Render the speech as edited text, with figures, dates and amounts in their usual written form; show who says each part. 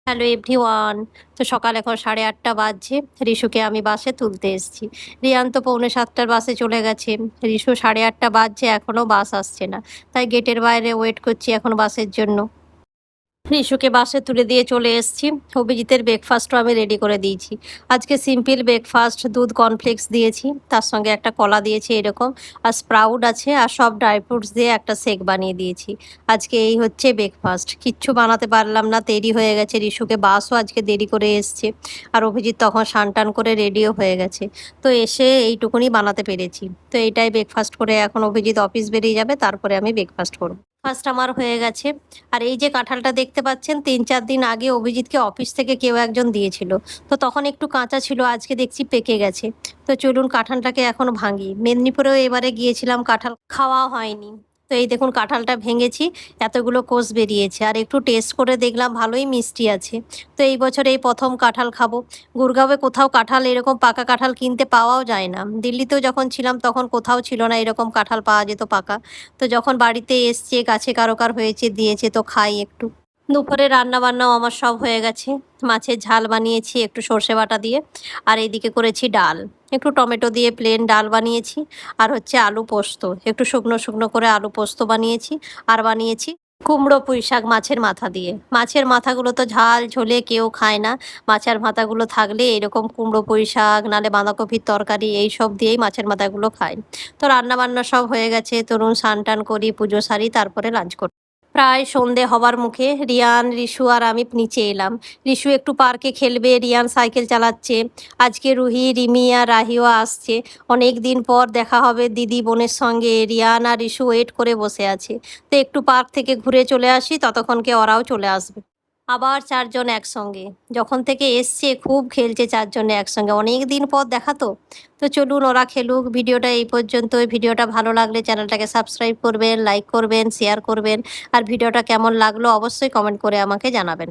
Speaker 1: Hello everyone. তো সকাল এখন 8:30 বাজছে। রিশুকে আমি বাসে তুলতে এসেছি। রিয়ান তো 6:45টার বাসে চলে গেছে। রিশু 8:30 বাজছে এখনও বাস আসছে না। তাই গেটের বাইরে ওয়েট করছি এখন বাসের জন্য। রিশুকে বাসে তুলে দিয়ে চলে এসেছি। অভিজিতের ব্রেকফাস্টও আমি রেডি করে দিয়েছি। আজকে সিম্পল ব্রেকফাস্ট, দুধ কর্নফ্লেক্স দিয়েছি, তার সঙ্গে একটা কলা দিয়েছি এরকম, আর স্প্রাউট আছে, আর সব ড্রাই ফ্রুটস দিয়ে একটা শেক বানিয়ে দিয়েছি। আজকে এই হচ্ছে ব্রেকফাস্ট। কিচ্ছু বানাতে পারলাম না, দেরি হয়ে গেছে। রিশুকে বাসও আজকে দেরি করে এসছে, আর অভিজিৎ তখন টান করে রেডিও হয়ে গেছে। তো এসে এইটুকুনি বানাতে পেরেছি। তো এইটাই ব্রেকফাস্ট করে এখন অভিজিৎ অফিস বেরিয়ে যাবে, তারপরে আমি ব্রেকফাস্ট করব। ফার্স্ট আমার হয়ে গেছে। আর এই যে কাঁঠালটা দেখতে পাচ্ছেন, 3-4 দিন আগে অভিজিৎকে অফিস থেকে কেউ একজন দিয়েছিল। তো তখন একটু কাঁচা ছিল, আজকে দেখছি পেকে গেছে। তো চলুন কাঁঠালটাকে এখন ভাঙি। মেদিনীপুরেও এবারে গিয়েছিলাম, কাঁঠাল খাওয়া হয়নি। তো এই দেখুন কাঁঠালটা ভেঙেছি, এতগুলো কোষ বেরিয়েছে। আর একটু টেস্ট করে দেখলাম ভালোই মিষ্টি আছে। তো এই বছর এই প্রথম কাঁঠাল খাবো। গুরগাঁওয়ে কোথাও কাঁঠাল এরকম পাকা কাঁঠাল কিনতে পাওয়াও যায় না। দিল্লিতেও যখন ছিলাম তখন কোথাও ছিল না এরকম কাঁঠাল পাওয়া যেত পাকা। তো যখন বাড়িতে এসছে, গাছে কারোকার হয়েছে, দিয়েছে, তো খাই একটু। দুপুরে রান্না বান্নাও আমার সব হয়ে গেছে। মাছের ঝাল বানিয়েছি একটু সর্ষে বাটা দিয়ে, আর এইদিকে করেছি ডাল, একটু টমেটো দিয়ে প্লেন ডাল বানিয়েছি। আর হচ্ছে আলু পোস্ত, একটু শুকনো শুকনো করে আলু পোস্ত বানিয়েছি। আর বানিয়েছি কুমড়ো পুঁই শাক মাছের মাথা দিয়ে। মাছের মাথাগুলো তো ঝাল ঝোলে কেউ খায় না। মাছের মাথাগুলো থাকলে এরকম কুমড়ো পুঁই শাক, নাহলে বাঁধাকপির তরকারি, এই সব দিয়েই মাছের মাথাগুলো খায়। তো রান্না বান্না সব হয়ে গেছে, তরুণ স্নান টান করি, পুজো সারি, তারপরে লাঞ্চ করি। প্রায় সন্ধে হবার মুখে রিয়ান, রিশু আর আমি নিচে এলাম। রিশু একটু পার্কে খেলবে, রিয়ান সাইকেল চালাচ্ছে। আজকে রুহি, রিমি আর রাহিও আসছে। অনেক দিন পর দেখা হবে দিদি বোনের সঙ্গে। রিয়ান আর রিশু ওয়েট করে বসে আছে। তো একটু পার্ক থেকে ঘুরে চলে আসি, ততক্ষণকে ওরাও চলে আসবে। আবার চারজন একসঙ্গে। যখন থেকে এসছে খুব খেলছে চারজনে একসঙ্গে, অনেক দিন পর দেখা তো। তো চলুন ওরা খেলুক। ভিডিওটা এই পর্যন্ত। ভিডিওটা ভালো লাগলে চ্যানেলটাকে সাবস্ক্রাইব করবেন, লাইক করবেন, শেয়ার করবেন। আর ভিডিওটা কেমন লাগলো অবশ্যই কমেন্ট করে আমাকে জানাবেন।